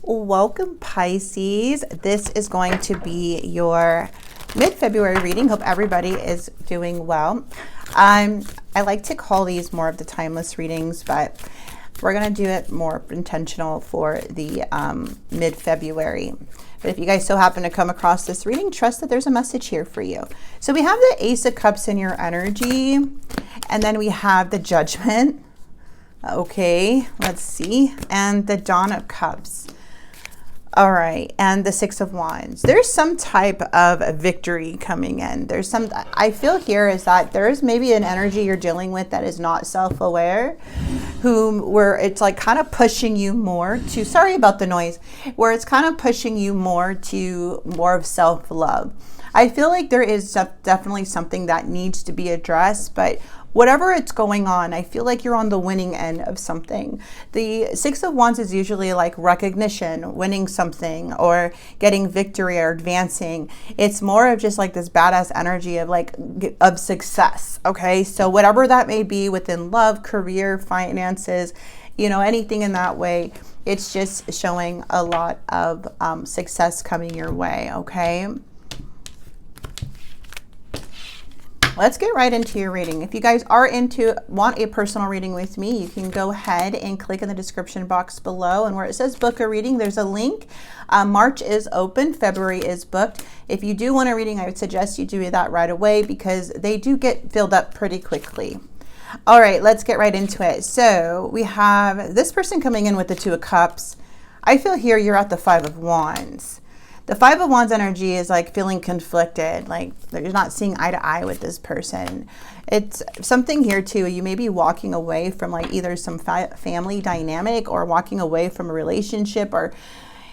Welcome, Pisces. This is going to be your mid-February reading. Hope everybody is doing well. I like to call these more of the timeless readings, but we're going to do it more intentional for the mid-February. But if you guys so happen to come across this reading, trust that there's a message here for you. So we have the Ace of Cups in your energy, and then we have the Judgment. Okay, let's see. And the Dawn of Cups. All right, and the Six of Wands. There's some type of a victory coming in. There's some, I feel here is that there's maybe an energy you're dealing with that is not self-aware, where it's like kind of pushing you more to, sorry about the noise, where it's kind of pushing you more to more of self-love. I feel like there is definitely something that needs to be addressed, but whatever it's going on, I feel like you're on the winning end of something. The Six of Wands is usually like recognition, winning something, or getting victory or advancing. It's more of just like this badass energy of like of success. Okay, so whatever that may be within love, career, finances, you know, anything in that way, it's just showing a lot of success coming your way. Okay. Let's get right into your reading. If you guys are want a personal reading with me, you can go ahead and click in the description box below, and where it says book a reading, there's a link. March is open, February is booked. If you do want a reading, I would suggest you do that right away because they do get filled up pretty quickly. All right, let's get right into it. So we have this person coming in with the Two of Cups. I feel here you're at the Five of Wands. The Five of Wands energy is like feeling conflicted, like you're not seeing eye to eye with this person. It's something here too. You may be walking away from like either some family dynamic or walking away from a relationship, or,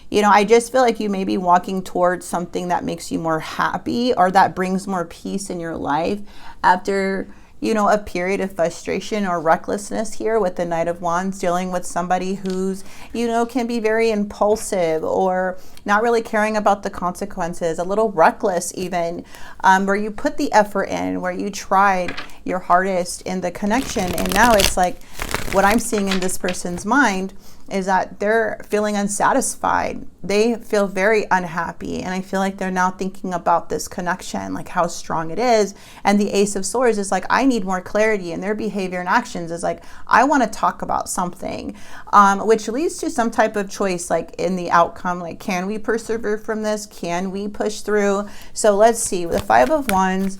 you know, I just feel like you may be walking towards something that makes you more happy or that brings more peace in your life after, you know, a period of frustration or recklessness here with the Knight of Wands, dealing with somebody who's, you know, can be very impulsive or not really caring about the consequences, a little reckless even, where you put the effort in, where you tried your hardest in the connection. And now it's like what I'm seeing in this person's mind is that they're feeling unsatisfied. They feel very unhappy. And I feel like they're now thinking about this connection, like how strong it is. And the Ace of Swords is like, I need more clarity in their behavior and actions. Is like, I want to talk about something, which leads to some type of choice, like in the outcome, like, can we persevere from this? Can we push through? So let's see. With the Five of Wands,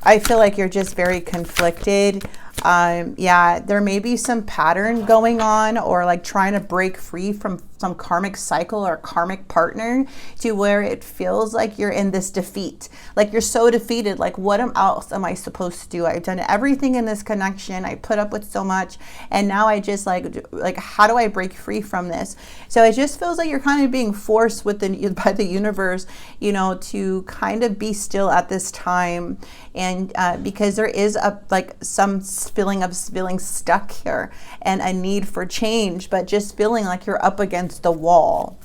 I feel like you're just very conflicted. Yeah, there may be some pattern going on, or like trying to break free from some karmic cycle or karmic partner, to where it feels like you're in this defeat. Like you're so defeated. Like, what else am I supposed to do? I've done everything in this connection. I put up with so much. And now I just like, how do I break free from this? So it just feels like you're kind of being forced by the universe, you know, to kind of be still at this time. And because there is some feeling of feeling stuck here and a need for change, but just feeling like you're up against the wall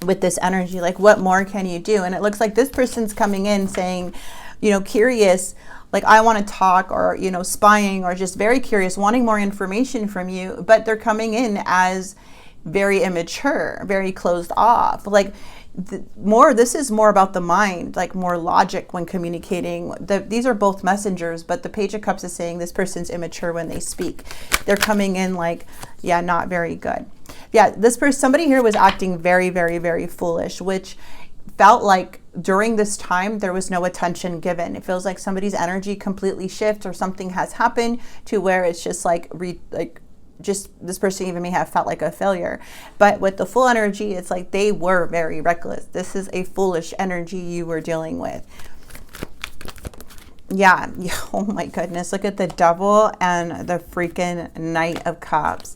with this energy. Like, what more can you do? And it looks like this person's coming in saying, you know, curious, like, I want to talk, or, you know, spying, or just very curious, wanting more information from you, but they're coming in as very immature, very closed off. Like, this is more about the mind, like more logic when communicating. These are both messengers, but the Page of Cups is saying this person's immature when they speak. They're coming in like, yeah, not very good. Yeah, this person, somebody here was acting very, very, very foolish, which felt like during this time there was no attention given. It feels like somebody's energy completely shifts, or something has happened to where it's just like just this person even may have felt like a failure. But with the full energy, it's like they were very reckless. This is a foolish energy you were dealing with. Yeah. Oh my goodness. Look at the Devil and the freaking Knight of Cups.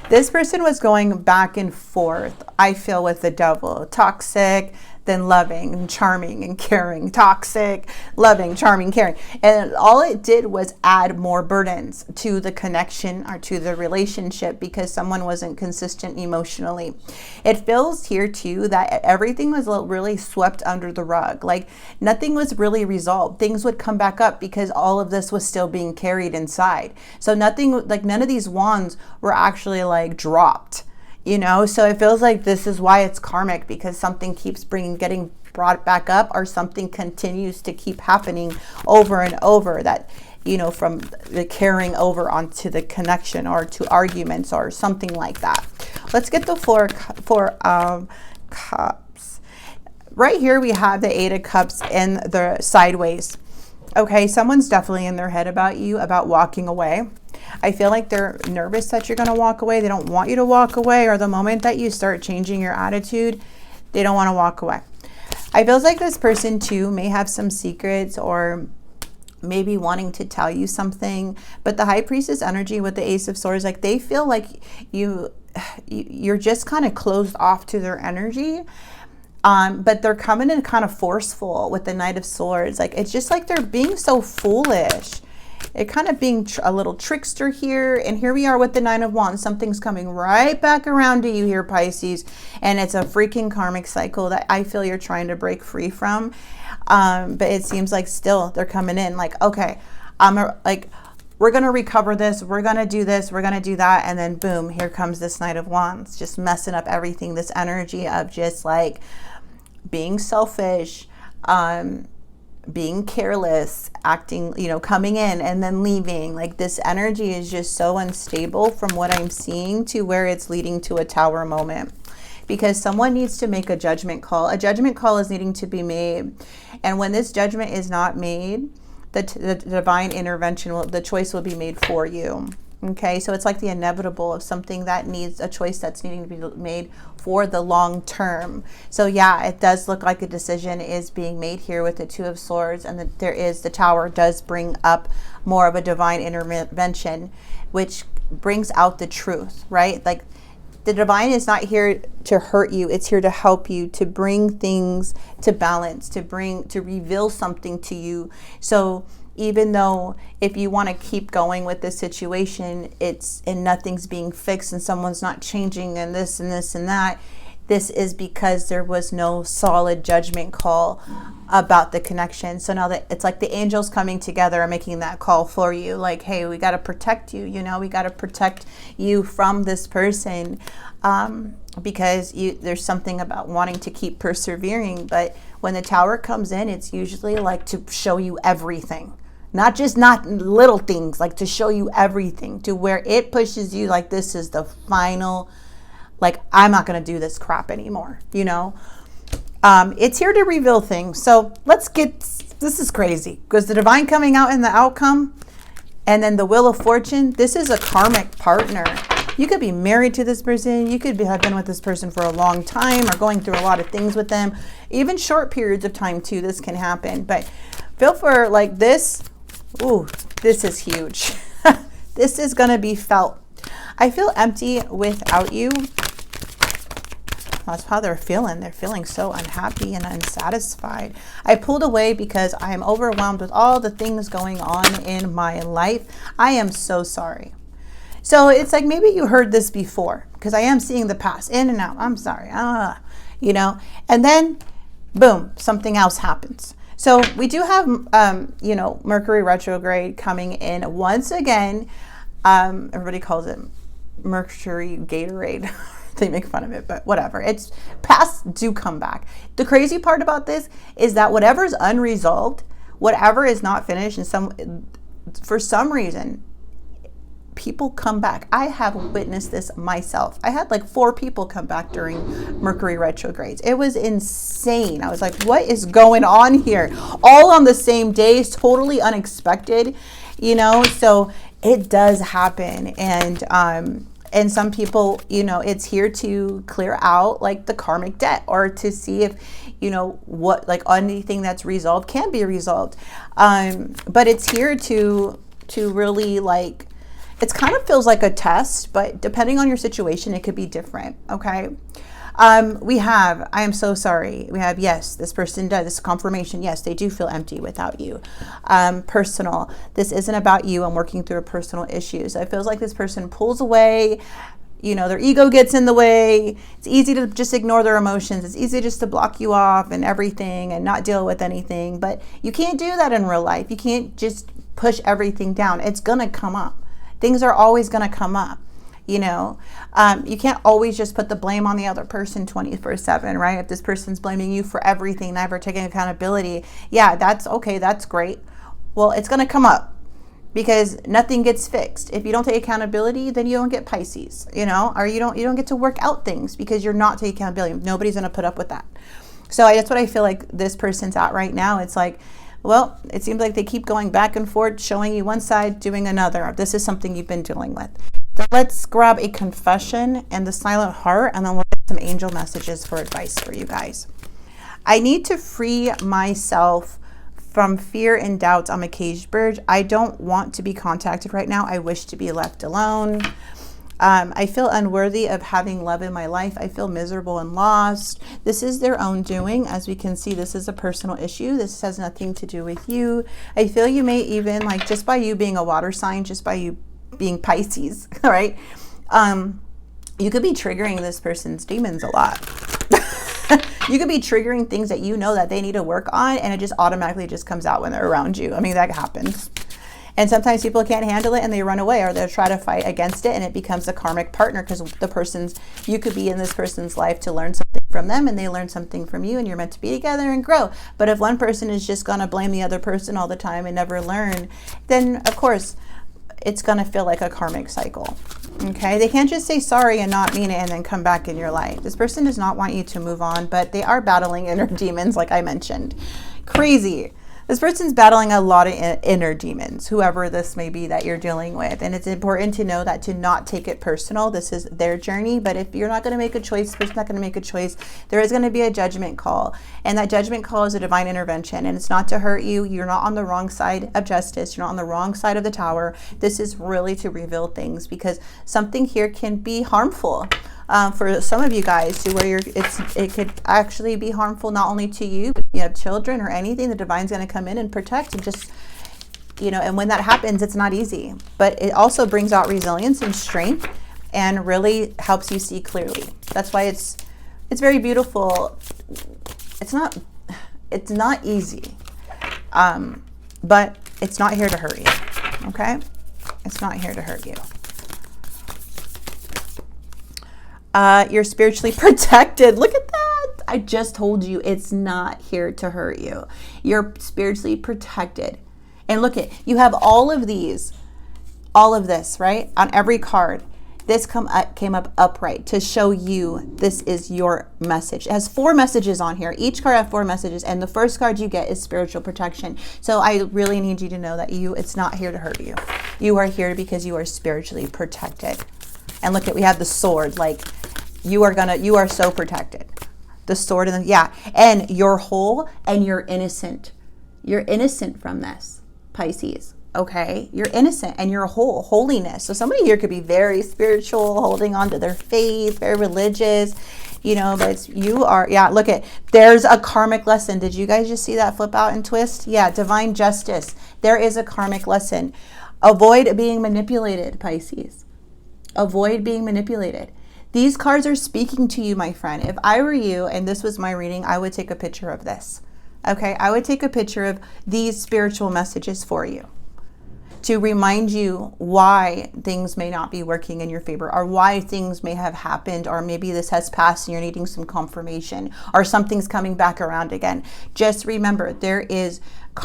This person was going back and forth, I feel, with the Devil. Toxic, then loving and charming and caring. Toxic, loving, charming, caring. And all it did was add more burdens to the connection or to the relationship, because someone wasn't consistent emotionally. It feels here too that everything was really swept under the rug. Like nothing was really resolved. Things would come back up because all of this was still being carried inside. So nothing, like none of these wands were actually like dropped. you know? So it feels like this is why it's karmic, because something keeps getting brought back up, or something continues to keep happening over and over, that, you know, from the carrying over onto the connection or to arguments or something like that. Let's get the four cups. Right here we have the 8 of Cups in the sideways. Okay, someone's definitely in their head about you, about walking away. I feel like they're nervous that you're going to walk away. They don't want you to walk away, or the moment that you start changing your attitude, they don't want to walk away. I feel like this person too may have some secrets, or maybe wanting to tell you something, but the High Priestess energy with the Ace of Swords, like they feel like you're just kind of closed off to their energy. But they're coming in kind of forceful with the Knight of Swords. Like, it's just like they're being so foolish. They're kind of being a little trickster here. And here we are with the 9 of Wands. Something's coming right back around to you here, Pisces. And it's a freaking karmic cycle that I feel you're trying to break free from. But it seems like still they're coming in like, okay, we're going to recover this. We're going to do this. We're going to do that. And then boom, here comes this Knight of Wands, just messing up everything. This energy of just like being selfish, being careless, acting, you know, coming in and then leaving. Like, this energy is just so unstable from what I'm seeing, to where it's leading to a Tower moment, because someone needs to make a judgment call. A judgment call is needing to be made. And when this judgment is not made, the divine intervention, the choice will be made for you. Okay, so it's like the inevitable of something that needs a choice that's needing to be made for the long term. So yeah, it does look like a decision is being made here with the 2 of Swords, and that there is, the Tower does bring up more of a divine intervention, which brings out the truth, right? Like, the divine is not here to hurt you. It's here to help you, to bring things to balance, to reveal something to you. So even though if you want to keep going with this situation, and nothing's being fixed and someone's not changing and this and this and that, this is because there was no solid judgment call about the connection. So now that it's like the angels coming together and making that call for you, like, hey, we got to protect you, you know, we got to protect you from this person, because there's something about wanting to keep persevering. But when the Tower comes in, it's usually like to show you everything. Not little things, like to show you everything, to where it pushes you like, this is the final, like, I'm not going to do this crap anymore, you know? It's here to reveal things. So this is crazy, because the divine coming out in the outcome, and then the Wheel of Fortune, this is a karmic partner. You could be married to this person. You could have been with this person for a long time, or going through a lot of things with them. Even short periods of time too, this can happen. But feel for like this. Ooh, this is huge. This is going to be felt. I feel empty without you. That's how they're feeling. They're feeling so unhappy and unsatisfied. I pulled away because I am overwhelmed with all the things going on in my life. I am so sorry. So it's like, maybe you heard this before, because I am seeing the past in and out. I'm sorry. You know, and then boom, something else happens. So we do have, you know, Mercury retrograde coming in once again. Everybody calls it Mercury Gatorade. They make fun of it, but whatever. It's past do come back. The crazy part about this is that whatever's unresolved, whatever is not finished, and for some reason, people come back. I have witnessed this myself. I had like 4 people come back during Mercury retrogrades. It was insane. I was like, what is going on here? All on the same day, totally unexpected, you know? So it does happen. And some people, you know, it's here to clear out like the karmic debt, or to see if, you know, what, like anything that's resolved can be resolved. But it's here to really, like, it kind of feels like a test, but depending on your situation, it could be different. Okay. We have, I am so sorry. We have, yes, this person does, this confirmation. Yes, they do feel empty without you. Personal. This isn't about you. I'm working through a personal issue. So it feels like this person pulls away, you know, their ego gets in the way. It's easy to just ignore their emotions. It's easy just to block you off and everything and not deal with anything. But you can't do that in real life. You can't just push everything down. It's going to come up. Things are always going to come up. You know, you can't always just put the blame on the other person 24/7, right? If this person's blaming you for everything, never taking accountability, yeah, that's okay. That's great. Well, it's going to come up because nothing gets fixed. If you don't take accountability, then you don't get Pisces, you know, or you don't get to work out things because you're not taking accountability. Nobody's going to put up with that. So that's what I feel like this person's at right now. It's like, well, it seems like they keep going back and forth, showing you one side, doing another. This is something you've been dealing with. So let's grab a confession and the silent heart, and then we'll get some angel messages for advice for you guys. I need to free myself from fear and doubts. I'm a caged bird. I don't want to be contacted right now. I wish to be left alone. I feel unworthy of having love in my life. I feel miserable and lost. This is their own doing. As we can see, this is a personal issue. This has nothing to do with you. I feel you may even, like, just by you being a water sign, just by you being Pisces, right? You could be triggering this person's demons a lot. You could be triggering things that you know that they need to work on, and it just automatically just comes out when they're around you. I mean, that happens. And sometimes people can't handle it and they run away, or they'll try to fight against it, and it becomes a karmic partner because you could be in this person's life to learn something from them, and they learn something from you, and you're meant to be together and grow. But if one person is just going to blame the other person all the time and never learn, then of course it's going to feel like a karmic cycle. Okay, they can't just say sorry and not mean it and then come back in your life. This person does not want you to move on, but they are battling inner demons, like I mentioned. Crazy. This person's battling a lot of inner demons, whoever this may be that you're dealing with. And it's important to know that, to not take it personal. This is their journey. But if you're not going to make a choice, the person's not going to make a choice, there is going to be a judgment call. And that judgment call is a divine intervention. And it's not to hurt you. You're not on the wrong side of justice. You're not on the wrong side of the tower. This is really to reveal things, because something here can be harmful. For some of you guys, to where it could actually be harmful not only to you, but if you have children or anything, the divine's going to come in and protect, and just, you know, and when that happens, it's not easy, but it also brings out resilience and strength and really helps you see clearly. That's why it's very beautiful. It's not easy, but it's not here to hurt you. Okay, it's not here to hurt you. You're spiritually protected. Look at that. I just told you it's not here to hurt you. You're spiritually protected. And look at, you have all of these, all of this, right? On every card. This came up upright to show you this is your message. It has 4 messages on here. Each card has 4 messages, and the first card you get is spiritual protection. So I really need you to know that it's not here to hurt you. You are here because you are spiritually protected. And look at, we have the sword, like you are so protected. The sword, and you're whole and you're innocent. You're innocent from this, Pisces. Okay, you're innocent and you're whole, holiness. So somebody here could be very spiritual, holding on to their faith, very religious, you know, but look at, there's a karmic lesson. Did you guys just see that flip out and twist? Yeah, divine justice. There is a karmic lesson. Avoid being manipulated, Pisces. Avoid being manipulated. These cards are speaking to you, my friend. If I were you and this was my reading, I would take a picture of this. Okay, I would take a picture of these spiritual messages for you to remind you why things may not be working in your favor, or why things may have happened, or maybe this has passed and you're needing some confirmation, or something's coming back around again. Just remember, there is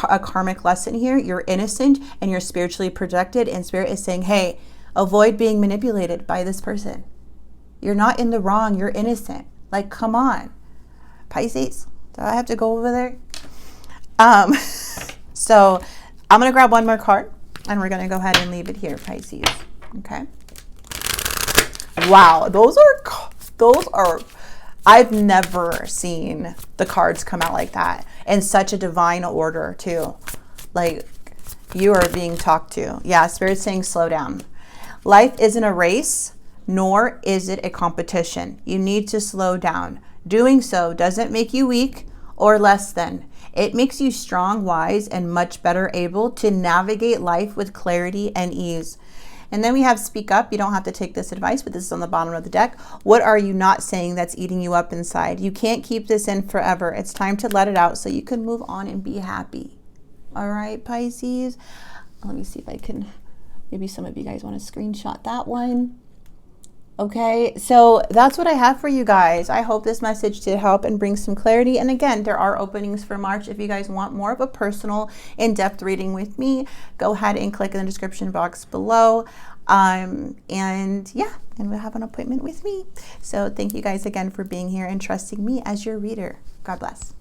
a karmic lesson here. You're innocent and you're spiritually protected, and Spirit is saying, hey, avoid being manipulated by this person. You're not in the wrong. You're innocent. Like, come on, Pisces. Do I have to go over there? So I'm going to grab one more card, and we're going to go ahead and leave it here, Pisces. Okay. Wow. Those are, I've never seen the cards come out like that in such a divine order too. Like, you are being talked to. Yeah. Spirit's saying, slow down. Life isn't a race, nor is it a competition. You need to slow down. Doing so doesn't make you weak or less than. It makes you strong, wise, and much better able to navigate life with clarity and ease. And then we have speak up. You don't have to take this advice, but this is on the bottom of the deck. What are you not saying that's eating you up inside? You can't keep this in forever. It's time to let it out so you can move on and be happy. All right, Pisces. Let me see if I can, maybe some of you guys want to screenshot that one. Okay, so that's what I have for you guys. I hope this message did help and bring some clarity. And again, there are openings for March. If you guys want more of a personal, in-depth reading with me, go ahead and click in the description box below. And yeah, and we'll have an appointment with me. So thank you guys again for being here and trusting me as your reader. God bless.